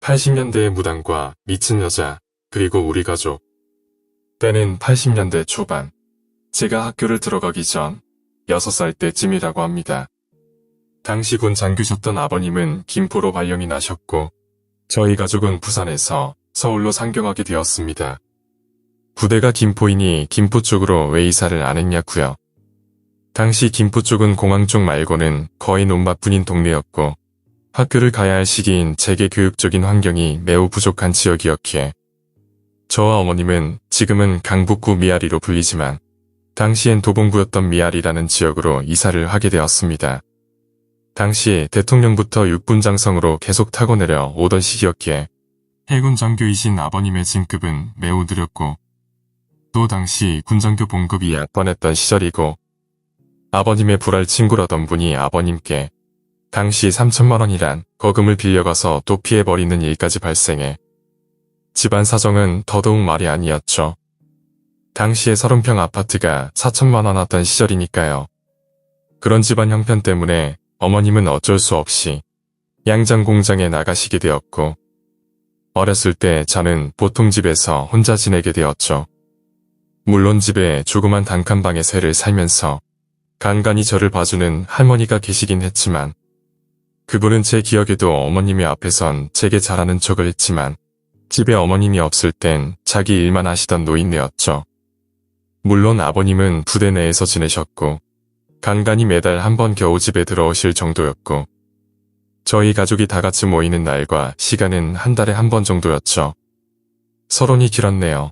80년대의 무당과 미친 여자, 그리고 우리 가족. 때는 80년대 초반. 제가 학교를 들어가기 전 6살 때쯤이라고 합니다. 당시 군 장교셨던 아버님은 김포로 발령이 나셨고 저희 가족은 부산에서 서울로 상경하게 되었습니다. 부대가 김포이니 김포 쪽으로 왜 이사를 안 했냐고요. 당시 김포 쪽은 공항 쪽 말고는 거의 논밭뿐인 동네였고 학교를 가야 할 시기인 제게 교육적인 환경이 매우 부족한 지역이었기에 저와 어머님은 지금은 강북구 미아리로 불리지만 당시엔 도봉구였던 미아리라는 지역으로 이사를 하게 되었습니다. 당시 대통령부터 육군장성으로 계속 타고 내려오던 시기였기에 해군 장교이신 아버님의 진급은 매우 느렸고 또 당시 군장교 봉급이 약관했던 시절이고 아버님의 불알 친구라던 분이 아버님께 당시 3천만 원이란 거금을 빌려가서 또 피해버리는 일까지 발생해 집안 사정은 더더욱 말이 아니었죠. 당시에 30평 아파트가 4천만 원 왔던 시절이니까요. 그런 집안 형편 때문에 어머님은 어쩔 수 없이 양장 공장에 나가시게 되었고 어렸을 때 저는 보통 집에서 혼자 지내게 되었죠. 물론 집에 조그만 단칸방에 새를 살면서 간간히 저를 봐주는 할머니가 계시긴 했지만 그분은 제 기억에도 어머님이 앞에선 제게 잘하는 척을 했지만 집에 어머님이 없을 땐 자기 일만 하시던 노인네였죠. 물론 아버님은 부대 내에서 지내셨고 간간히 매달 한 번 겨우 집에 들어오실 정도였고 저희 가족이 다 같이 모이는 날과 시간은 한 달에 한 번 정도였죠. 서론이 길었네요.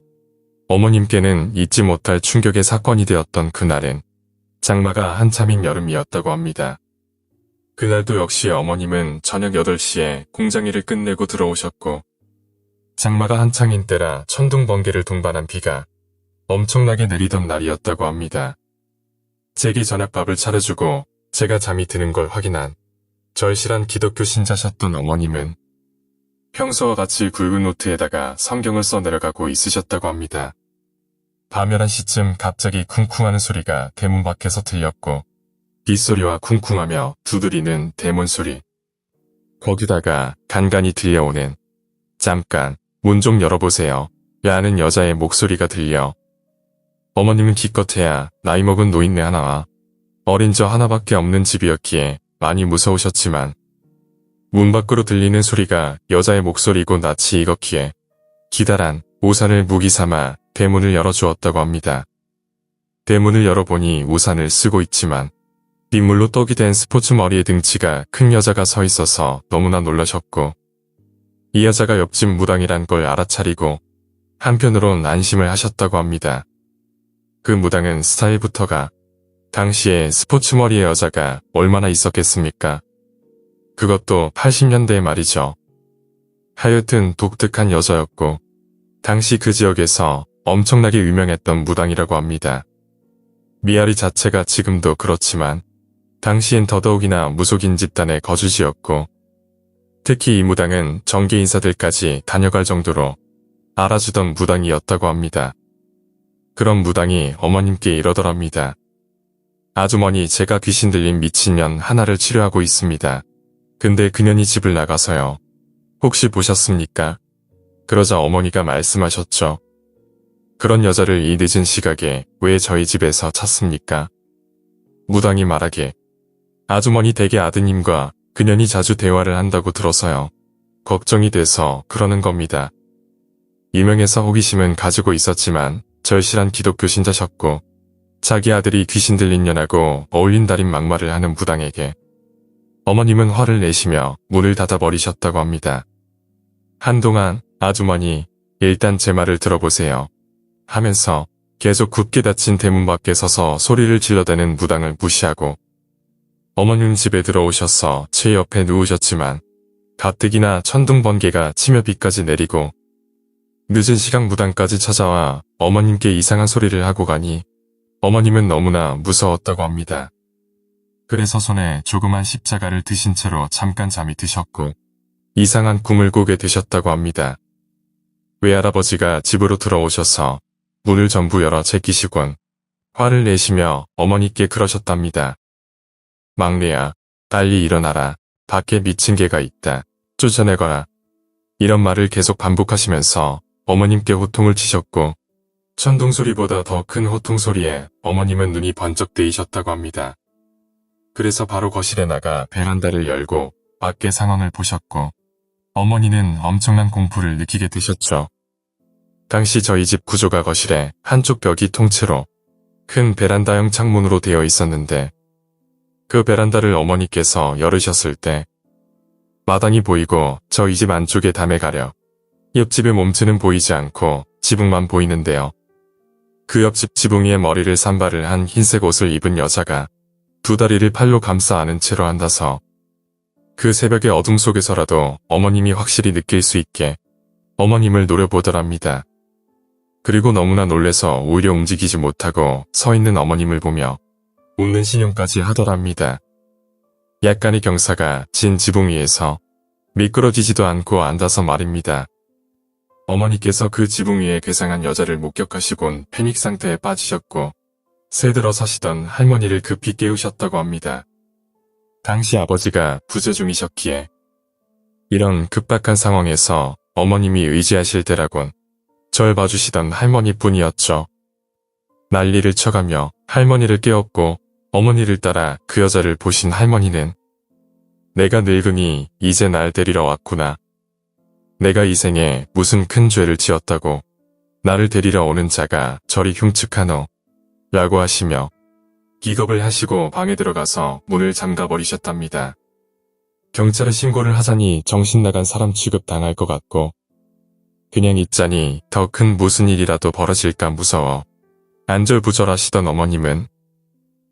어머님께는 잊지 못할 충격의 사건이 되었던 그날은 장마가 한참인 여름이었다고 합니다. 그날도 역시 어머님은 저녁 8시에 공장 일을 끝내고 들어오셨고 장마가 한창인 때라 천둥 번개를 동반한 비가 엄청나게 내리던 날이었다고 합니다. 제게 저녁밥을 차려주고 제가 잠이 드는 걸 확인한 절실한 기독교 신자셨던 어머님은 평소와 같이 굵은 노트에다가 성경을 써 내려가고 있으셨다고 합니다. 밤 11시쯤 갑자기 쿵쿵하는 소리가 대문 밖에서 들렸고 빗소리와 쿵쿵하며 두드리는 대문 소리. 거기다가 간간히 들려오는 잠깐 문 좀 열어보세요 라는 여자의 목소리가 들려 어머님은 기껏해야 나이 먹은 노인네 하나와 어린 저 하나밖에 없는 집이었기에 많이 무서우셨지만 문 밖으로 들리는 소리가 여자의 목소리고 낯이 익었기에 기다란 우산을 무기 삼아 대문을 열어주었다고 합니다. 대문을 열어보니 우산을 쓰고 있지만 빗물로 떡이 된 스포츠 머리에 등치가 큰 여자가 서 있어서 너무나 놀라셨고 이 여자가 옆집 무당이란 걸 알아차리고 한편으론 안심을 하셨다고 합니다. 그 무당은 스타일부터가 당시에 스포츠 머리의 여자가 얼마나 있었겠습니까? 그것도 80년대 말이죠. 하여튼 독특한 여자였고 당시 그 지역에서 엄청나게 유명했던 무당이라고 합니다. 미아리 자체가 지금도 그렇지만 당시엔 더더욱이나 무속인 집단의 거주지였고 특히 이 무당은 정계 인사들까지 다녀갈 정도로 알아주던 무당이었다고 합니다. 그런 무당이 어머님께 이러더랍니다. 아주머니 제가 귀신 들린 미친년 하나를 치료하고 있습니다. 근데 그년이 집을 나가서요. 혹시 보셨습니까? 그러자 어머니가 말씀하셨죠. 그런 여자를 이 늦은 시각에 왜 저희 집에서 찾습니까? 무당이 말하길 아주머니 댁의 아드님과 그년이 자주 대화를 한다고 들어서요. 걱정이 돼서 그러는 겁니다. 유명해서 호기심은 가지고 있었지만 절실한 기독교 신자셨고 자기 아들이 귀신 들린 년하고 어울린다린 막말을 하는 무당에게 어머님은 화를 내시며 문을 닫아버리셨다고 합니다. 한동안 아주머니 일단 제 말을 들어보세요 하면서 계속 굳게 닫힌 대문 밖에 서서 소리를 질러대는 무당을 무시하고 어머님 집에 들어오셔서 제 옆에 누우셨지만 가뜩이나 천둥 번개가 치며 비까지 내리고 늦은 시각 무당까지 찾아와 어머님께 이상한 소리를 하고 가니 어머님은 너무나 무서웠다고 합니다. 그래서 손에 조그만 십자가를 드신 채로 잠깐 잠이 드셨고 이상한 꿈을 꾸게 되셨다고 합니다. 외할아버지가 집으로 들어오셔서 문을 전부 열어 제끼시곤 화를 내시며 어머니께 그러셨답니다. 막내야, 빨리 일어나라. 밖에 미친 개가 있다. 쫓아내거라. 이런 말을 계속 반복하시면서 어머님께 호통을 치셨고 천둥 소리보다 더 큰 호통 소리에 어머님은 눈이 번쩍 뜨이셨다고 합니다. 그래서 바로 거실에 나가 베란다를 열고 밖의 상황을 보셨고 어머니는 엄청난 공포를 느끼게 되셨죠. 당시 저희 집 구조가 거실에 한쪽 벽이 통째로 큰 베란다형 창문으로 되어 있었는데 그 베란다를 어머니께서 열으셨을 때 마당이 보이고 저희 집 안쪽에 담에 가려 옆집의 몸체는 보이지 않고 지붕만 보이는데요. 그 옆집 지붕 위에 머리를 산발을 한 흰색 옷을 입은 여자가 두 다리를 팔로 감싸 안은 채로 앉아서 그 새벽의 어둠 속에서라도 어머님이 확실히 느낄 수 있게 어머님을 노려보더랍니다. 그리고 너무나 놀래서 오히려 움직이지 못하고 서 있는 어머님을 보며 웃는 신용까지 하더랍니다. 약간의 경사가 진 지붕 위에서 미끄러지지도 않고 앉아서 말입니다. 어머니께서 그 지붕 위에 괴상한 여자를 목격하시곤 패닉 상태에 빠지셨고 새들어 사시던 할머니를 급히 깨우셨다고 합니다. 당시 아버지가 부재 중이셨기에 이런 급박한 상황에서 어머님이 의지하실 때라곤 절 봐주시던 할머니뿐이었죠. 난리를 쳐가며 할머니를 깨웠고 어머니를 따라 그 여자를 보신 할머니는 내가 늙으니 이제 날 데리러 왔구나. 내가 이 생에 무슨 큰 죄를 지었다고 나를 데리러 오는 자가 저리 흉측하노 라고 하시며 기겁을 하시고 방에 들어가서 문을 잠가버리셨답니다. 경찰에 신고를 하자니 정신 나간 사람 취급 당할 것 같고 그냥 있자니 더 큰 무슨 일이라도 벌어질까 무서워 안절부절하시던 어머님은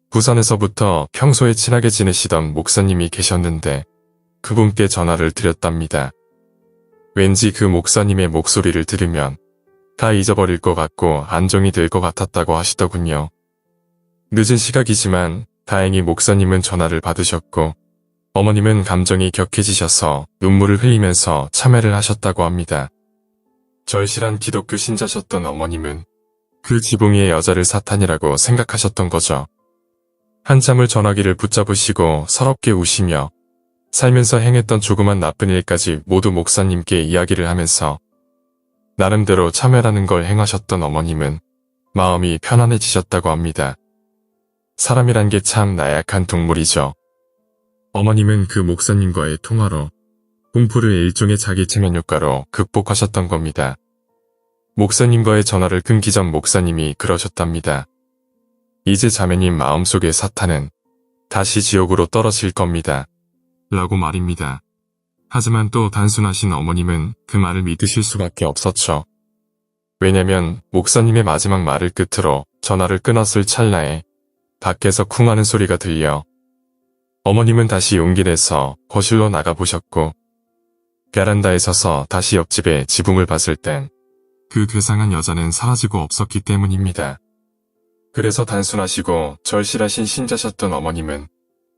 부산에서부터 평소에 친하게 지내시던 목사님이 계셨는데 그분께 전화를 드렸답니다. 왠지 그 목사님의 목소리를 들으면 다 잊어버릴 것 같고 안정이 될 것 같았다고 하시더군요. 늦은 시각이지만 다행히 목사님은 전화를 받으셨고 어머님은 감정이 격해지셔서 눈물을 흘리면서 참회를 하셨다고 합니다. 절실한 기독교 신자셨던 어머님은 그 지붕 위의 여자를 사탄이라고 생각하셨던 거죠. 한참을 전화기를 붙잡으시고 서럽게 우시며 살면서 행했던 조그만 나쁜 일까지 모두 목사님께 이야기를 하면서 나름대로 참회라는 걸 행하셨던 어머님은 마음이 편안해지셨다고 합니다. 사람이란 게 참 나약한 동물이죠. 어머님은 그 목사님과의 통화로 공포를 일종의 자기 체면 효과로 극복하셨던 겁니다. 목사님과의 전화를 끊기 전 목사님이 그러셨답니다. 이제 자매님 마음속의 사탄은 다시 지옥으로 떨어질 겁니다. 라고 말입니다. 하지만 또 단순하신 어머님은 그 말을 믿으실 수밖에 없었죠. 왜냐면 목사님의 마지막 말을 끝으로 전화를 끊었을 찰나에 밖에서 쿵 하는 소리가 들려 어머님은 다시 용기 내서 거실로 나가보셨고 베란다에 서서 다시 옆집의 지붕을 봤을 땐 그 괴상한 여자는 사라지고 없었기 때문입니다. 그래서 단순하시고 절실하신 신자셨던 어머님은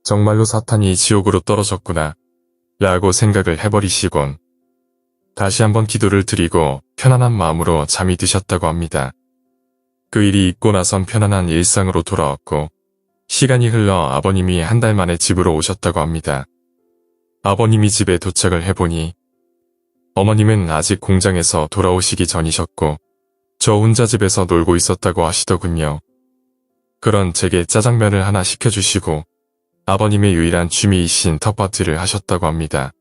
정말로 사탄이 지옥으로 떨어졌구나 라고 생각을 해버리시곤 다시 한번 기도를 드리고 편안한 마음으로 잠이 드셨다고 합니다. 그 일이 있고 나선 편안한 일상으로 돌아왔고 시간이 흘러 아버님이 한 달 만에 집으로 오셨다고 합니다. 아버님이 집에 도착을 해보니 어머님은 아직 공장에서 돌아오시기 전이셨고 저 혼자 집에서 놀고 있었다고 하시더군요. 그런 제게 짜장면을 하나 시켜주시고 아버님의 유일한 취미이신 텃밭일을 하셨다고 합니다.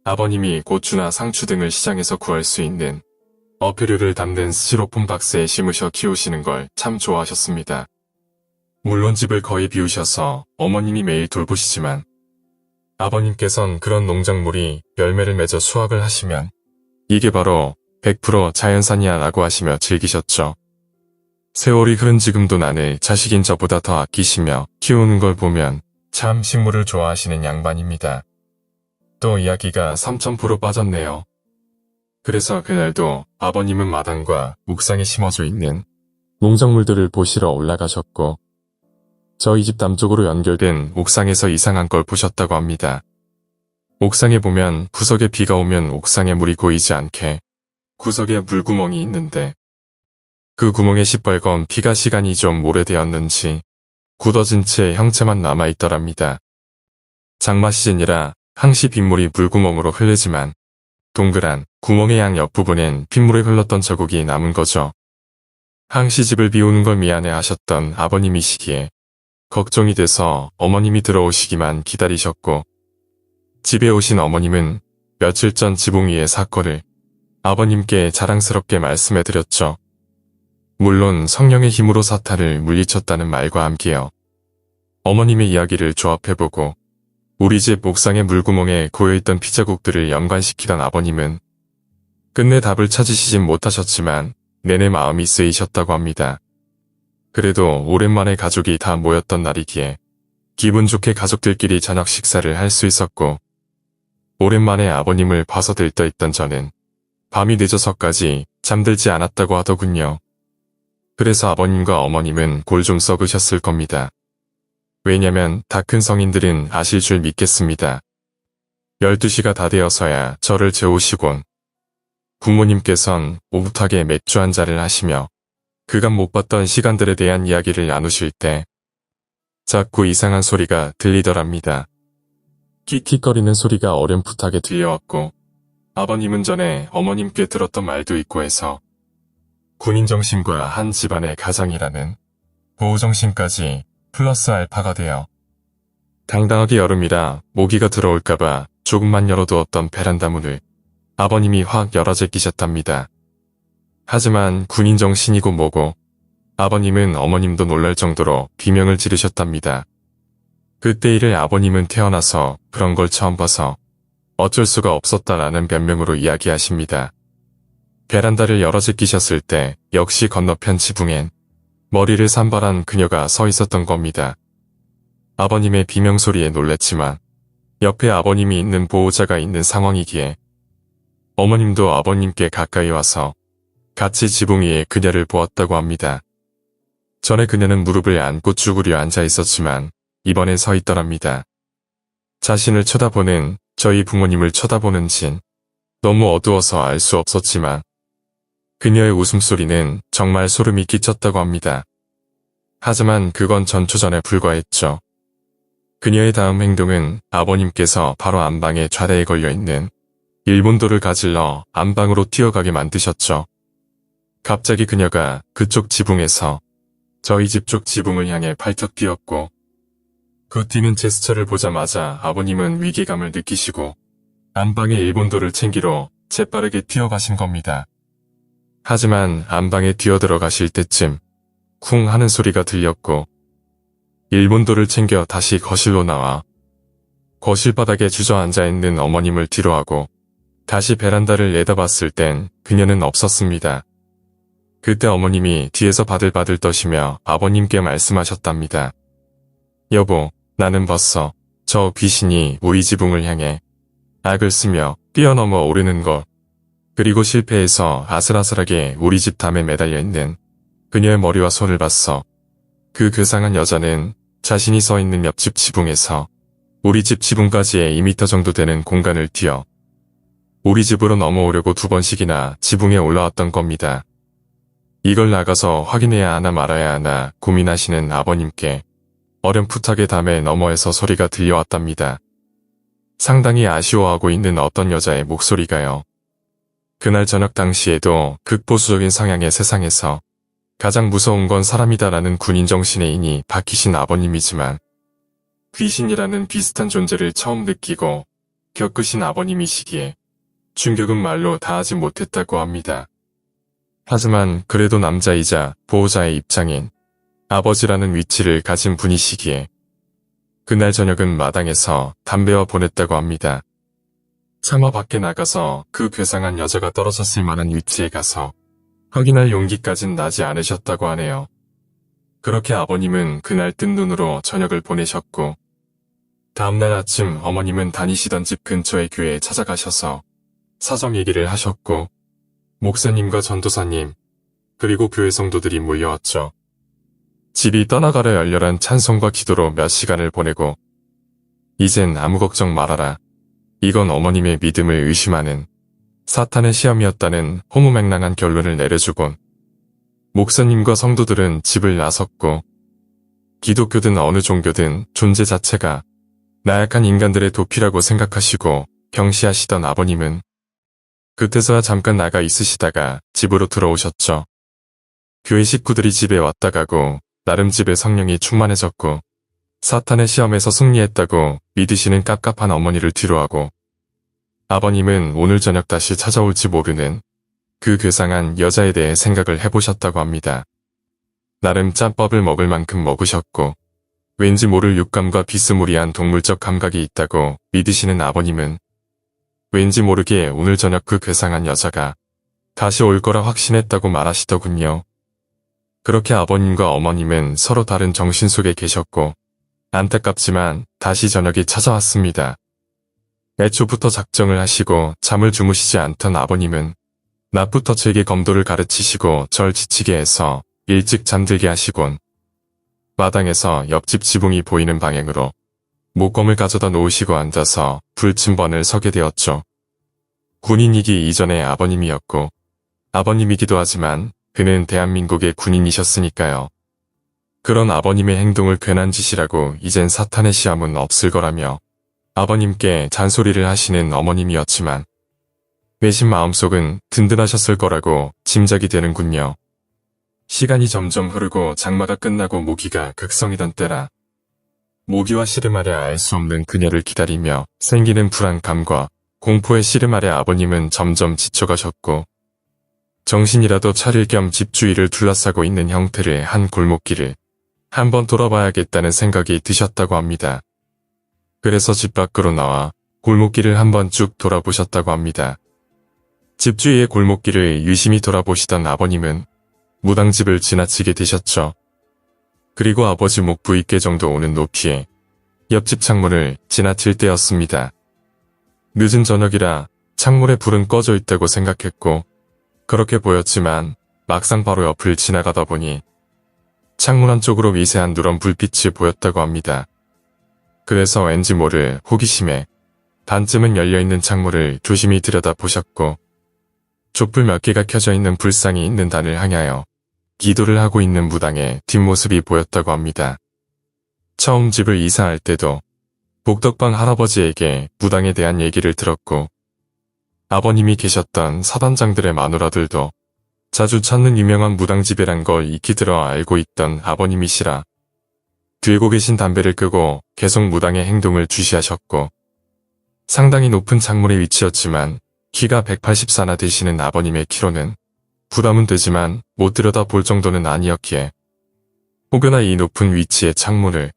아버님이 고추나 상추 등을 시장에서 구할 수 있는 어패류를 담는 스티로폼 박스에 심으셔 키우시는 걸 참 좋아하셨습니다. 물론 집을 거의 비우셔서 어머님이 매일 돌보시지만 아버님께선 그런 농작물이 열매를 맺어 수확을 하시면 이게 바로 100% 자연산이야 라고 하시며 즐기셨죠. 세월이 흐른 지금도 나를 자식인 저보다 더 아끼시며 키우는 걸 보면 참 식물을 좋아하시는 양반입니다. 또 이야기가 3000% 빠졌네요. 그래서 그날도 아버님은 마당과 옥상에 심어져 있는 농작물들을 보시러 올라가셨고 저희 집 남쪽으로 연결된 옥상에서 이상한 걸 보셨다고 합니다. 옥상에 보면 구석에 비가 오면 옥상에 물이 고이지 않게 구석에 물구멍이 있는데 그 구멍에 시뻘건 피가 시간이 좀 오래되었는지 굳어진 채 형체만 남아있더랍니다. 장마 시즌이라 항시 빗물이 물구멍으로 흐르지만 동그란 구멍의 양 옆부분엔 핏물이 흘렀던 자국이 남은 거죠. 항시 집을 비우는 걸 미안해 하셨던 아버님이시기에 걱정이 돼서 어머님이 들어오시기만 기다리셨고, 집에 오신 어머님은 며칠 전 지붕 위의 사건을 아버님께 자랑스럽게 말씀해드렸죠. 물론 성령의 힘으로 사탄을 물리쳤다는 말과 함께요. 어머님의 이야기를 조합해보고 우리 집 옥상의 물구멍에 고여있던 피자국들을 연관시키던 아버님은 끝내 답을 찾으시진 못하셨지만 내내 마음이 쓰이셨다고 합니다. 그래도 오랜만에 가족이 다 모였던 날이기에 기분 좋게 가족들끼리 저녁 식사를 할 수 있었고, 오랜만에 아버님을 봐서 들떠있던 저는 밤이 늦어서까지 잠들지 않았다고 하더군요. 그래서 아버님과 어머님은 골 좀 썩으셨을 겁니다. 왜냐면 다 큰 성인들은 아실 줄 믿겠습니다. 12시가 다 되어서야 저를 재우시곤 부모님께선 오붓하게 맥주 한 잔을 하시며 그간 못 봤던 시간들에 대한 이야기를 나누실 때 자꾸 이상한 소리가 들리더랍니다. 킥킥거리는 소리가 어렴풋하게 들려왔고, 아버님은 전에 어머님께 들었던 말도 있고 해서 군인정신과 한 집안의 가장이라는 보호정신까지 플러스 알파가 되어 당당하게 여름이라 모기가 들어올까봐 조금만 열어두었던 베란다 문을 아버님이 확 열어 제끼셨답니다. 하지만 군인정신이고 뭐고 아버님은 어머님도 놀랄 정도로 비명을 지르셨답니다. 그때 일을 아버님은 태어나서 그런 걸 처음 봐서 어쩔 수가 없었다라는 변명으로 이야기하십니다. 베란다를 열어 제끼셨을 때 역시 건너편 지붕엔 머리를 산발한 그녀가 서 있었던 겁니다. 아버님의 비명소리에 놀랬지만 옆에 아버님이 있는 보호자가 있는 상황이기에 어머님도 아버님께 가까이 와서 같이 지붕 위에 그녀를 보았다고 합니다. 전에 그녀는 무릎을 안고 쭈그려 앉아 있었지만 이번엔 서 있더랍니다. 자신을 쳐다보는 저희 부모님을 쳐다보는진 너무 어두워서 알 수 없었지만 그녀의 웃음소리는 정말 소름이 끼쳤다고 합니다. 하지만 그건 전초전에 불과했죠. 그녀의 다음 행동은 아버님께서 바로 안방의 좌대에 걸려있는 일본도를 가질러 안방으로 뛰어가게 만드셨죠. 갑자기 그녀가 그쪽 지붕에서 저희 집 쪽 지붕을 향해 발탁 뛰었고, 그 뛰는 제스처를 보자마자 아버님은 위기감을 느끼시고 안방의 일본도를 챙기러 재빠르게 뛰어가신 겁니다. 하지만 안방에 뛰어들어가실 때쯤 쿵 하는 소리가 들렸고 일본도를 챙겨 다시 거실로 나와 거실 바닥에 주저앉아 있는 어머님을 뒤로하고 다시 베란다를 내다봤을 땐 그녀는 없었습니다. 그때 어머님이 뒤에서 바들바들 떠시며 아버님께 말씀하셨답니다. 여보, 나는 봤어. 저 귀신이 우리 지붕을 향해 악을 쓰며 뛰어넘어 오르는 걸. 그리고 실패해서 아슬아슬하게 우리 집 담에 매달려 있는 그녀의 머리와 손을 봤어. 그 괴상한 여자는 자신이 서 있는 옆집 지붕에서 우리 집 지붕까지의 2m 정도 되는 공간을 뛰어 우리 집으로 넘어오려고 2번씩이나 지붕에 올라왔던 겁니다. 이걸 나가서 확인해야 하나 말아야 하나 고민하시는 아버님께 어렴풋하게 담에 너머에서 소리가 들려왔답니다. 상당히 아쉬워하고 있는 어떤 여자의 목소리가요. 그날 저녁 당시에도 극보수적인 성향의 세상에서 가장 무서운 건 사람이다라는 군인정신의 인이 박히신 아버님이지만 귀신이라는 비슷한 존재를 처음 느끼고 겪으신 아버님이시기에 충격은 말로 다하지 못했다고 합니다. 하지만 그래도 남자이자 보호자의 입장인 아버지라는 위치를 가진 분이시기에 그날 저녁은 마당에서 담배와 보냈다고 합니다. 차마 밖에 나가서 그 괴상한 여자가 떨어졌을 만한 위치에 가서 확인할 용기까진 나지 않으셨다고 하네요. 그렇게 아버님은 그날 뜬 눈으로 저녁을 보내셨고, 다음날 아침 어머님은 다니시던 집 근처의 교회에 찾아가셔서 사정 얘기를 하셨고, 목사님과 전도사님, 그리고 교회 성도들이 몰려왔죠. 집이 떠나가려 열렬한 찬송과 기도로 몇 시간을 보내고, 이젠 아무 걱정 말아라. 이건 어머님의 믿음을 의심하는 사탄의 시험이었다는 허무맹랑한 결론을 내려주곤 목사님과 성도들은 집을 나섰고, 기독교든 어느 종교든 존재 자체가 나약한 인간들의 도피라고 생각하시고 경시하시던 아버님은 그때서야 잠깐 나가 있으시다가 집으로 들어오셨죠. 교회 식구들이 집에 왔다 가고 나름 집에 성령이 충만해졌고 사탄의 시험에서 승리했다고 믿으시는 깝깝한 어머니를 뒤로하고 아버님은 오늘 저녁 다시 찾아올지 모르는 그 괴상한 여자에 대해 생각을 해보셨다고 합니다. 나름 짬밥을 먹을 만큼 먹으셨고 왠지 모를 육감과 비스무리한 동물적 감각이 있다고 믿으시는 아버님은 왠지 모르게 오늘 저녁 그 괴상한 여자가 다시 올 거라 확신했다고 말하시더군요. 그렇게 아버님과 어머님은 서로 다른 정신 속에 계셨고 안타깝지만 다시 저녁이 찾아왔습니다. 애초부터 작정을 하시고 잠을 주무시지 않던 아버님은 낮부터 제게 검도를 가르치시고 절 지치게 해서 일찍 잠들게 하시곤 마당에서 옆집 지붕이 보이는 방향으로 목검을 가져다 놓으시고 앉아서 불침번을 서게 되었죠. 군인이기 이전의 아버님이었고 아버님이기도 하지만 그는 대한민국의 군인이셨으니까요. 그런 아버님의 행동을 괜한 짓이라고 이젠 사탄의 시험은 없을 거라며 아버님께 잔소리를 하시는 어머님이었지만 내심 마음속은 든든하셨을 거라고 짐작이 되는군요. 시간이 점점 흐르고 장마가 끝나고 모기가 극성이던 때라 모기와 씨름하려 알 수 없는 그녀를 기다리며 생기는 불안감과 공포에 씨름하려 아버님은 점점 지쳐가셨고 정신이라도 차릴 겸 집 주위를 둘러싸고 있는 형태의 한 골목길을 한번 돌아봐야겠다는 생각이 드셨다고 합니다. 그래서 집 밖으로 나와 골목길을 한번 쭉 돌아보셨다고 합니다. 집 주위의 골목길을 유심히 돌아보시던 아버님은 무당집을 지나치게 되셨죠. 그리고 아버지 목 부익게 정도 오는 높이에 옆집 창문을 지나칠 때였습니다. 늦은 저녁이라 창문에 불은 꺼져 있다고 생각했고 그렇게 보였지만 막상 바로 옆을 지나가다 보니 창문 한쪽으로 미세한 누런 불빛이 보였다고 합니다. 그래서 왠지 모를 호기심에 반쯤은 열려있는 창문을 조심히 들여다보셨고 촛불 몇 개가 켜져 있는 불상이 있는 단을 향하여 기도를 하고 있는 무당의 뒷모습이 보였다고 합니다. 처음 집을 이사할 때도 복덕방 할아버지에게 무당에 대한 얘기를 들었고 아버님이 계셨던 사단장들의 마누라들도 자주 찾는 유명한 무당집이란 걸 익히 들어 알고 있던 아버님이시라 들고 계신 담배를 끄고 계속 무당의 행동을 주시하셨고 상당히 높은 창문의 위치였지만 키가 184나 되시는 아버님의 키로는 부담은 되지만 못 들여다 볼 정도는 아니었기에 혹여나 이 높은 위치의 창문을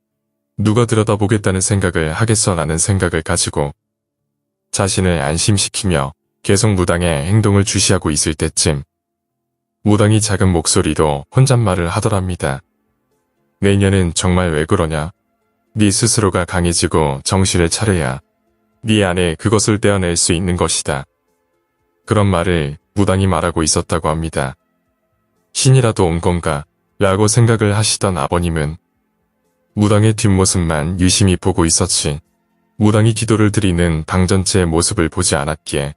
누가 들여다보겠다는 생각을 하겠어라는 생각을 가지고 자신을 안심시키며 계속 무당의 행동을 주시하고 있을 때쯤 무당이 작은 목소리로 혼잣말을 하더랍니다. 내년은 정말 왜 그러냐? 네 스스로가 강해지고 정신을 차려야 네 안에 그것을 떼어낼 수 있는 것이다. 그런 말을 무당이 말하고 있었다고 합니다. 신이라도 온 건가? 라고 생각을 하시던 아버님은 무당의 뒷모습만 유심히 보고 있었지 무당이 기도를 드리는 방 전체의 모습을 보지 않았기에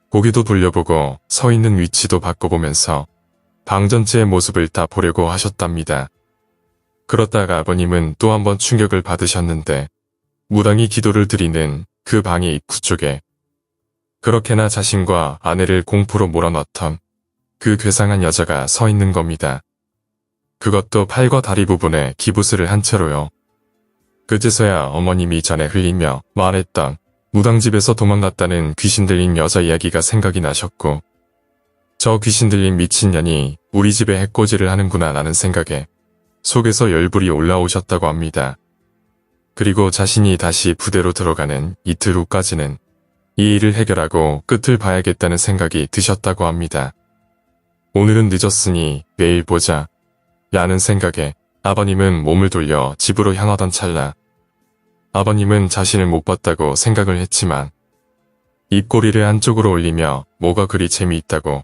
고개도 돌려보고 서 있는 위치도 바꿔보면서 방 전체의 모습을 다 보려고 하셨답니다. 그렇다가 아버님은 또 한 번 충격을 받으셨는데 무당이 기도를 드리는 그 방의 입구 쪽에 그렇게나 자신과 아내를 공포로 몰아넣던 그 괴상한 여자가 서 있는 겁니다. 그것도 팔과 다리 부분에 기부스를 한 채로요. 그제서야 어머님이 전에 흘리며 말했던 무당집에서 도망갔다는 귀신 들린 여자 이야기가 생각이 나셨고 저 귀신 들린 미친년이 우리 집에 해코지를 하는구나 라는 생각에 속에서 열불이 올라오셨다고 합니다. 그리고 자신이 다시 부대로 들어가는 이틀 후까지는 이 일을 해결하고 끝을 봐야겠다는 생각이 드셨다고 합니다. 오늘은 늦었으니 내일 보자 라는 생각에 아버님은 몸을 돌려 집으로 향하던 찰나 아버님은 자신을 못 봤다고 생각을 했지만 입꼬리를 한쪽으로 올리며 뭐가 그리 재미있다고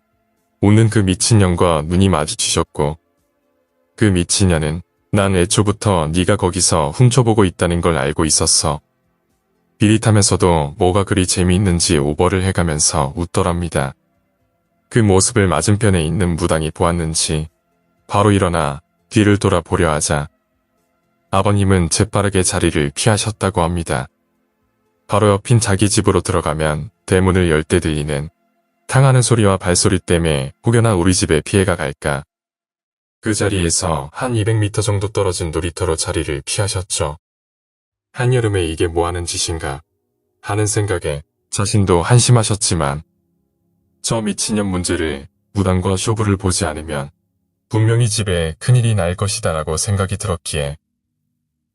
웃는 그 미친년과 눈이 마주치셨고 그 미친년은 난 애초부터 네가 거기서 훔쳐보고 있다는 걸 알고 있었어. 비릿하면서도 뭐가 그리 재미있는지 오버를 해가면서 웃더랍니다. 그 모습을 맞은편에 있는 무당이 보았는지 바로 일어나 뒤를 돌아보려 하자 아버님은 재빠르게 자리를 피하셨다고 합니다. 바로 옆인 자기 집으로 들어가면 대문을 열 때 들리는 향하는 소리와 발소리 때문에 혹여나 우리 집에 피해가 갈까. 그 자리에서 한 200m 정도 떨어진 놀이터로 자리를 피하셨죠. 한여름에 이게 뭐하는 짓인가 하는 생각에 자신도 한심하셨지만 저 미친년 문제를 무당과 쇼부를 보지 않으면 분명히 집에 큰일이 날 것이다 라고 생각이 들었기에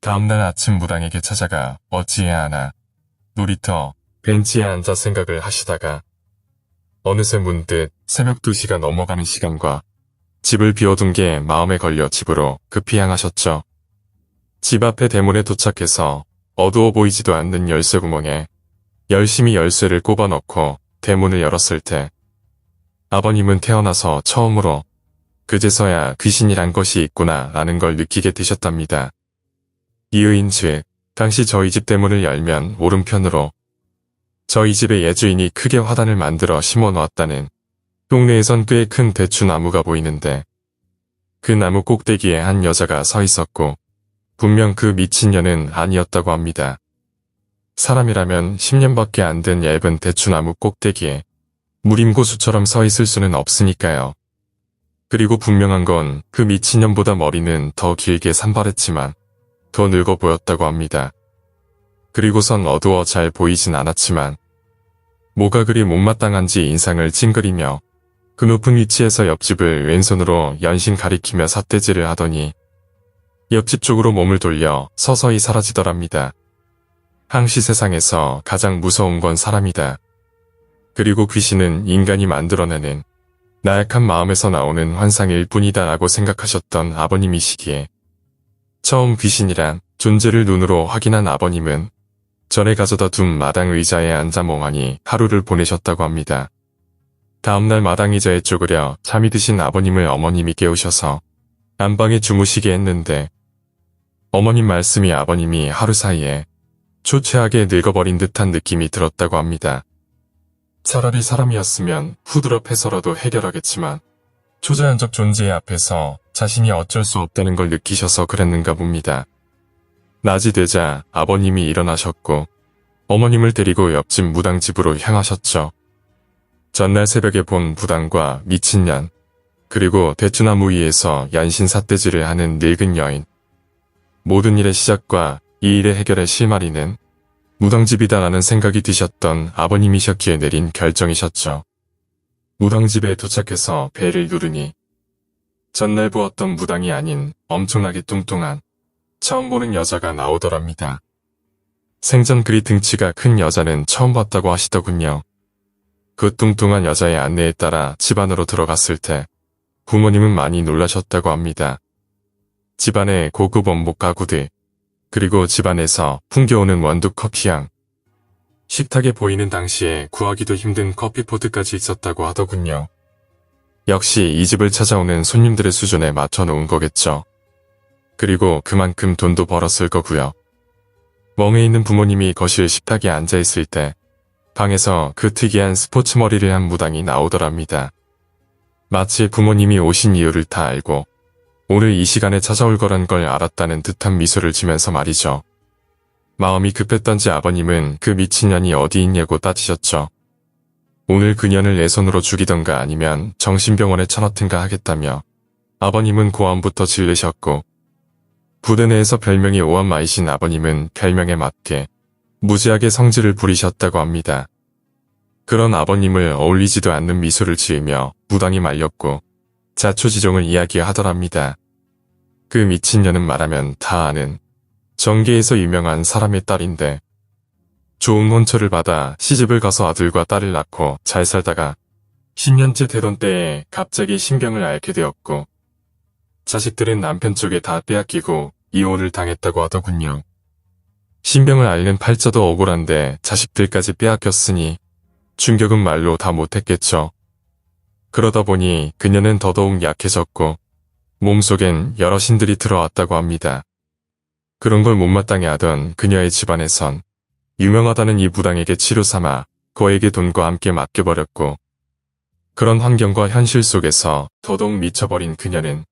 다음날 아침 무당에게 찾아가 어찌해야 하나 놀이터 벤치에 앉아 생각을 하시다가 어느새 문득 새벽 2시가 넘어가는 시간과 집을 비워둔 게 마음에 걸려 집으로 급히 향하셨죠. 집 앞에 대문에 도착해서 어두워 보이지도 않는 열쇠 구멍에 열심히 열쇠를 꼽아 넣고 대문을 열었을 때 아버님은 태어나서 처음으로 그제서야 귀신이란 것이 있구나 라는 걸 느끼게 되셨답니다. 이유인즉 당시 저희 집 대문을 열면 오른편으로 저희 집의 예주인이 크게 화단을 만들어 심어 놓았다는 동네에선 꽤 큰 대추나무가 보이는데 그 나무 꼭대기에 한 여자가 서 있었고 분명 그 미친년은 아니었다고 합니다. 사람이라면 10년밖에 안 된 얇은 대추나무 꼭대기에 무림고수처럼 서 있을 수는 없으니까요. 그리고 분명한 건 그 미친년보다 머리는 더 길게 산발했지만 더 늙어 보였다고 합니다. 그리고선 어두워 잘 보이진 않았지만 뭐가 그리 못마땅한지 인상을 찡그리며 그 높은 위치에서 옆집을 왼손으로 연신 가리키며 삿대질을 하더니 옆집 쪽으로 몸을 돌려 서서히 사라지더랍니다. 항시 세상에서 가장 무서운 건 사람이다. 그리고 귀신은 인간이 만들어내는 나약한 마음에서 나오는 환상일 뿐이다 라고 생각하셨던 아버님이시기에 처음 귀신이란 존재를 눈으로 확인한 아버님은 전에 가져다 둔 마당 의자에 앉아 멍하니 하루를 보내셨다고 합니다. 다음날 마당 의자에 쪼그려 잠이 드신 아버님을 어머님이 깨우셔서 안방에 주무시게 했는데 어머님 말씀이 아버님이 하루 사이에 초췌하게 늙어버린 듯한 느낌이 들었다고 합니다. 차라리 사람이었으면 후드럽해서라도 해결하겠지만 초자연적 존재 앞에서 자신이 어쩔 수 없다는 걸 느끼셔서 그랬는가 봅니다. 낮이 되자 아버님이 일어나셨고 어머님을 데리고 옆집 무당집으로 향하셨죠. 전날 새벽에 본 무당과 미친년 그리고 대추나무 위에서 연신 삿대질을 하는 늙은 여인 모든 일의 시작과 이 일의 해결의 실마리는 무당집이다라는 생각이 드셨던 아버님이셨기에 내린 결정이셨죠. 무당집에 도착해서 벨을 누르니 전날 보았던 무당이 아닌 엄청나게 뚱뚱한 처음 보는 여자가 나오더랍니다. 생전 그리 등치가 큰 여자는 처음 봤다고 하시더군요. 그 뚱뚱한 여자의 안내에 따라 집 안으로 들어갔을 때 부모님은 많이 놀라셨다고 합니다. 집안에 고급 원목 가구들 그리고 집안에서 풍겨오는 원두 커피향 식탁에 보이는 당시에 구하기도 힘든 커피포트까지 있었다고 하더군요. 역시 이 집을 찾아오는 손님들의 수준에 맞춰 놓은 거겠죠. 그리고 그만큼 돈도 벌었을 거고요. 멍에 있는 부모님이 거실 식탁에 앉아있을 때 방에서 그 특이한 스포츠 머리를 한 무당이 나오더랍니다. 마치 부모님이 오신 이유를 다 알고 오늘 이 시간에 찾아올 거란 걸 알았다는 듯한 미소를 지면서 말이죠. 마음이 급했던지 아버님은 그 미친년이 어디 있냐고 따지셨죠. 오늘 그년을 내 손으로 죽이던가 아니면 정신병원에 쳐넣든가 하겠다며 아버님은 고함부터 지르셨고 부대 내에서 별명이 오한마이신 아버님은 별명에 맞게 무지하게 성질을 부리셨다고 합니다. 그런 아버님을 어울리지도 않는 미소를 지으며 무당이 말렸고 자초지종을 이야기하더랍니다. 그 미친년은 말하면 다 아는 정계에서 유명한 사람의 딸인데 좋은 혼처를 받아 시집을 가서 아들과 딸을 낳고 잘 살다가 10년째 되던 때에 갑자기 신병을 앓게 되었고 자식들은 남편 쪽에 다 빼앗기고 이혼을 당했다고 하더군요. 신병을 앓는 팔자도 억울한데 자식들까지 빼앗겼으니 충격은 말로 다 못했겠죠. 그러다 보니 그녀는 더더욱 약해졌고 몸속엔 여러 신들이 들어왔다고 합니다. 그런 걸 못마땅해 하던 그녀의 집안에선 유명하다는 이 무당에게 치료 삼아 그에게 돈과 함께 맡겨버렸고 그런 환경과 현실 속에서 더더욱 미쳐버린 그녀는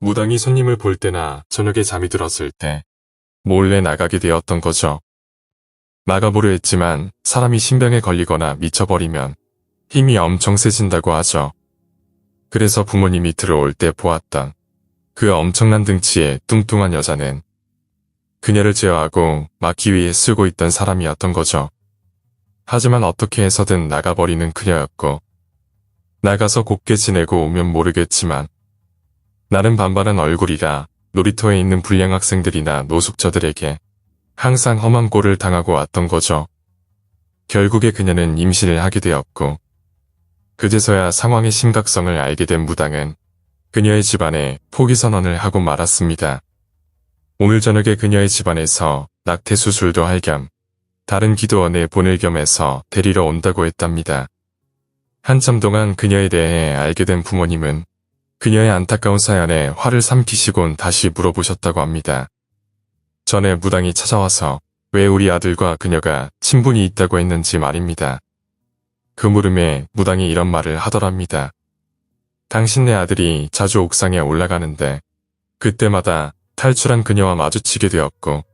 무당이 손님을 볼 때나 저녁에 잠이 들었을 때 몰래 나가게 되었던 거죠. 나가보려 했지만 사람이 신병에 걸리거나 미쳐버리면 힘이 엄청 세진다고 하죠. 그래서 부모님이 들어올 때 보았던 그 엄청난 등치의 뚱뚱한 여자는 그녀를 제어하고 막기 위해 쓰고 있던 사람이었던 거죠. 하지만 어떻게 해서든 나가버리는 그녀였고, 나가서 곱게 지내고 오면 모르겠지만 나는 반반한 얼굴이라 놀이터에 있는 불량 학생들이나 노숙자들에게 항상 험한 꼴을 당하고 왔던 거죠. 결국에 그녀는 임신을 하게 되었고, 그제서야 상황의 심각성을 알게 된 무당은 그녀의 집안에 포기 선언을 하고 말았습니다. 오늘 저녁에 그녀의 집안에서 낙태 수술도 할 겸 다른 기도원에 보낼 겸 해서 데리러 온다고 했답니다. 한참 동안 그녀에 대해 알게 된 부모님은 그녀의 안타까운 사연에 화를 삼키시곤 다시 물어보셨다고 합니다. 전에 무당이 찾아와서 왜 우리 아들과 그녀가 친분이 있다고 했는지 말입니다. 그 물음에 무당이 이런 말을 하더랍니다. 당신네 아들이 자주 옥상에 올라가는데 그때마다 탈출한 그녀와 마주치게 되었고,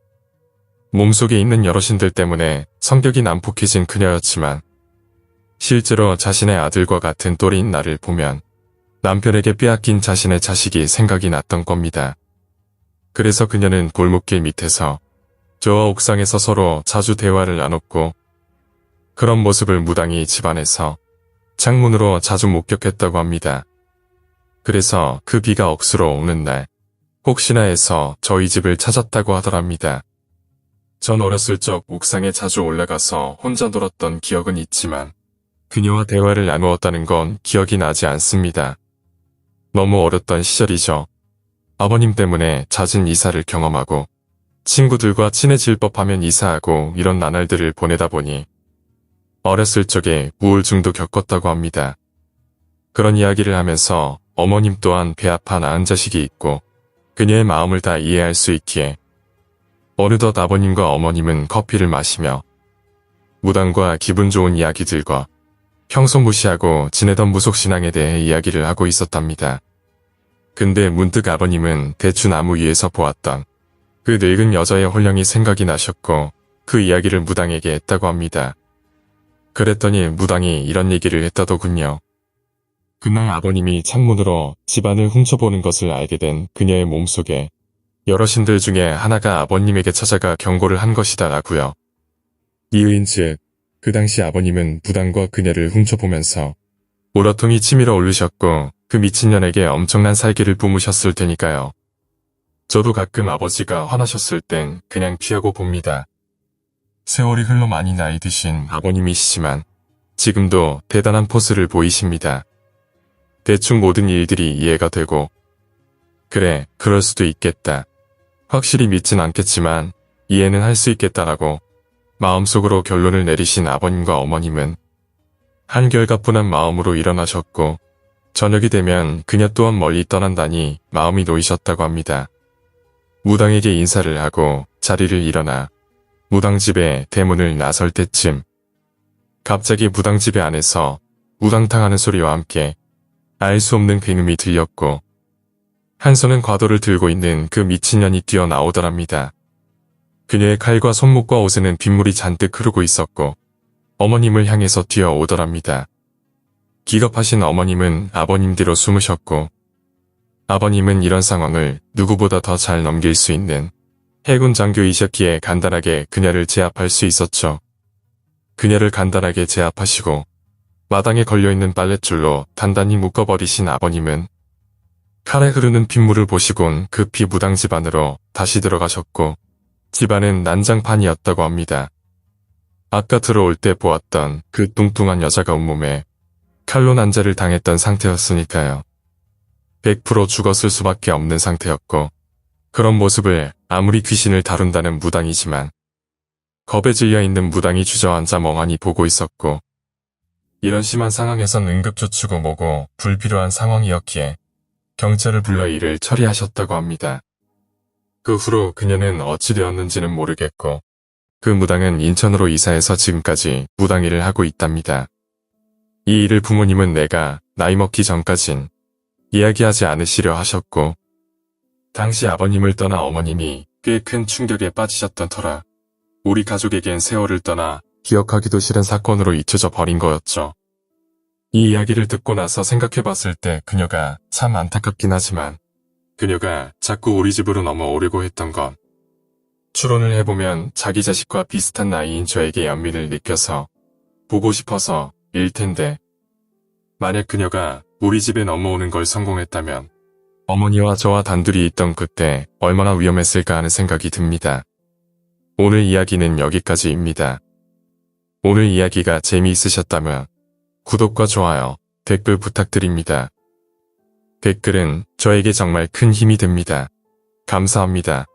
몸속에 있는 여러신들 때문에 성격이 난폭해진 그녀였지만 실제로 자신의 아들과 같은 또래인 나를 보면 남편에게 빼앗긴 자신의 자식이 생각이 났던 겁니다. 그래서 그녀는 골목길 밑에서 저와 옥상에서 서로 자주 대화를 나눴고, 그런 모습을 무당이 집안에서 창문으로 자주 목격했다고 합니다. 그래서 그 비가 억수로 오는 날 혹시나 해서 저희 집을 찾았다고 하더랍니다. 전 어렸을 적 옥상에 자주 올라가서 혼자 놀았던 기억은 있지만 그녀와 대화를 나누었다는 건 기억이 나지 않습니다. 너무 어렸던 시절이죠. 아버님 때문에 잦은 이사를 경험하고 친구들과 친해질 법하면 이사하고 이런 나날들을 보내다 보니 어렸을 적에 우울증도 겪었다고 합니다. 그런 이야기를 하면서 어머님 또한 배 아파 낳은 자식이 있고 그녀의 마음을 다 이해할 수 있기에 어느덧 아버님과 어머님은 커피를 마시며 무당과 기분 좋은 이야기들과 평소 무시하고 지내던 무속신앙에 대해 이야기를 하고 있었답니다. 근데 문득 아버님은 대추 나무 위에서 보았던 그 늙은 여자의 홀령이 생각이 나셨고 그 이야기를 무당에게 했다고 합니다. 그랬더니 무당이 이런 얘기를 했다더군요. 그날 아버님이 창문으로 집안을 훔쳐보는 것을 알게 된 그녀의 몸속에 여러신들 중에 하나가 아버님에게 찾아가 경고를 한 것이다 라고요. 이유인즉 그 당시 아버님은 무당과 그녀를 훔쳐보면서 우러통이 치밀어 오르셨고 그 미친년에게 엄청난 살기를 뿜으셨을 테니까요. 저도 가끔 아버지가 화나셨을 땐 그냥 피하고 봅니다. 세월이 흘러 많이 나이 드신 아버님이시지만 지금도 대단한 포스를 보이십니다. 대충 모든 일들이 이해가 되고 그래, 그럴 수도 있겠다. 확실히 믿진 않겠지만 이해는 할 수 있겠다라고 마음속으로 결론을 내리신 아버님과 어머님은 한결가뿐한 마음으로 일어나셨고 저녁이 되면 그녀 또한 멀리 떠난다니 마음이 놓이셨다고 합니다. 무당에게 인사를 하고 자리를 일어나 무당집에 대문을 나설 때쯤 갑자기 무당집의 안에서 우당탕하는 소리와 함께 알 수 없는 굉음이 들렸고 한 손은 과도를 들고 있는 그 미친년이 뛰어나오더랍니다. 그녀의 칼과 손목과 옷에는 빗물이 잔뜩 흐르고 있었고 어머님을 향해서 뛰어오더랍니다. 기겁하신 어머님은 아버님 뒤로 숨으셨고 아버님은 이런 상황을 누구보다 더 잘 넘길 수 있는 해군 장교이셨기에 간단하게 그녀를 제압할 수 있었죠. 그녀를 간단하게 제압하시고 마당에 걸려있는 빨랫줄로 단단히 묶어버리신 아버님은 칼에 흐르는 빗물을 보시곤 급히 무당집 안으로 다시 들어가셨고 집안은 난장판이었다고 합니다. 아까 들어올 때 보았던 그 뚱뚱한 여자가 온몸에 칼로 난자를 당했던 상태였으니까요. 100% 죽었을 수밖에 없는 상태였고 그런 모습을 아무리 귀신을 다룬다는 무당이지만 겁에 질려있는 무당이 주저앉아 멍하니 보고 있었고 이런 심한 상황에선 응급조치고 뭐고 불필요한 상황이었기에 경찰을 불러 이를 처리하셨다고 합니다. 그 후로 그녀는 어찌 되었는지는 모르겠고 그 무당은 인천으로 이사해서 지금까지 무당 일을 하고 있답니다. 이 일을 부모님은 내가 나이 먹기 전까진 이야기하지 않으시려 하셨고 당시 아버님을 떠나 어머님이 꽤 큰 충격에 빠지셨던 터라 우리 가족에겐 세월을 떠나 기억하기도 싫은 사건으로 잊혀져 버린 거였죠. 이 이야기를 듣고 나서 생각해 봤을 때 그녀가 참 안타깝긴 하지만 그녀가 자꾸 우리 집으로 넘어오려고 했던 건 추론을 해보면 자기 자식과 비슷한 나이인 저에게 연민을 느껴서 보고 싶어서 일 텐데 만약 그녀가 우리 집에 넘어오는 걸 성공했다면 어머니와 저와 단둘이 있던 그때 얼마나 위험했을까 하는 생각이 듭니다. 오늘 이야기는 여기까지입니다. 오늘 이야기가 재미있으셨다면 구독과 좋아요, 댓글 부탁드립니다. 댓글은 저에게 정말 큰 힘이 됩니다. 감사합니다.